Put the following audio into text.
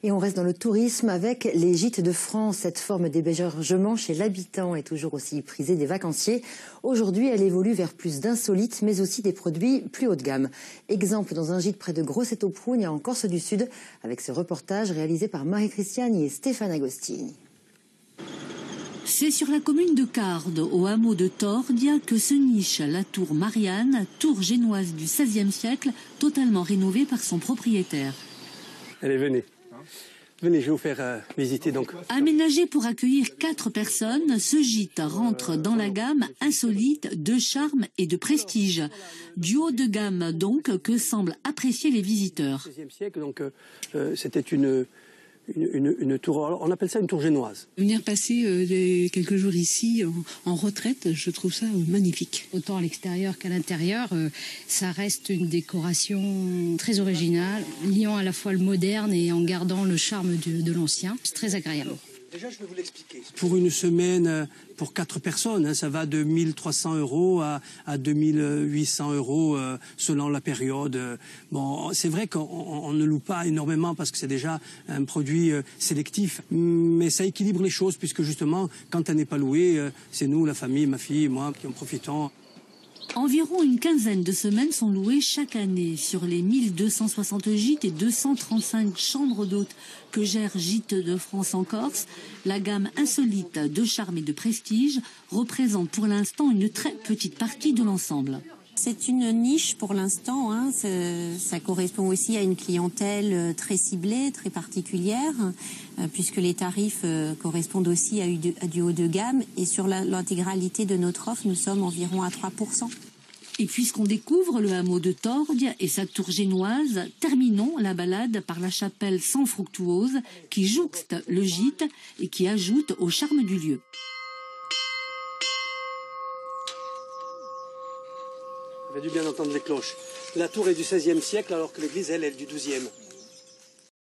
Et on reste dans le tourisme avec les gîtes de France. Cette forme d'hébergement chez l'habitant est toujours aussi prisée des vacanciers. Aujourd'hui, elle évolue vers plus d'insolites, mais aussi des produits plus haut de gamme. Exemple dans un gîte près de Grosseto-Prugne, en Corse du Sud, avec ce reportage réalisé par Marie-Christiane et Stéphane Agostini. C'est sur la commune de Cardes, au hameau de Tordia, que se niche la tour Marianne, tour génoise du XVIe siècle, totalement rénovée par son propriétaire. Allez, venez. Venez, je vais vous faire visiter donc. Aménagé pour accueillir 4 personnes, ce gîte rentre dans la gamme insolite de charme et de prestige. Du haut de gamme donc que semblent apprécier les visiteurs. Au XVIe siècle, donc c'était une tour, on appelle ça une tour génoise. Venir passer quelques jours ici en retraite, je trouve ça magnifique. Autant à l'extérieur qu'à l'intérieur, ça reste une décoration très originale, liant à la fois le moderne et en gardant le charme de l'ancien. C'est très agréable. Déjà, je vais vous l'expliquer. Pour une semaine, pour 4 personnes, ça va de 1 300 € à 2 800 € selon la période. Bon, c'est vrai qu'on ne loue pas énormément parce que c'est déjà un produit sélectif, mais ça équilibre les choses puisque justement, quand elle n'est pas louée, c'est nous, la famille, ma fille et moi qui en profitons. Environ une quinzaine de semaines sont louées chaque année sur les 1260 gîtes et 235 chambres d'hôtes que gère Gîtes de France en Corse. La gamme insolite de charme et de prestige représente pour l'instant une très petite partie de l'ensemble. C'est une niche pour l'instant, hein. Ça correspond aussi à une clientèle très ciblée, très particulière, puisque les tarifs correspondent aussi à du haut de gamme. Et sur l'intégralité de notre offre, nous sommes environ à 3%. Et puisqu'on découvre le hameau de Tordia et sa tour génoise, terminons la balade par la chapelle sans fructuose qui jouxte le gîte et qui ajoute au charme du lieu. Vous avez dû bien entendre les cloches. La tour est du XVIe siècle alors que l'église, elle, est du XIIe.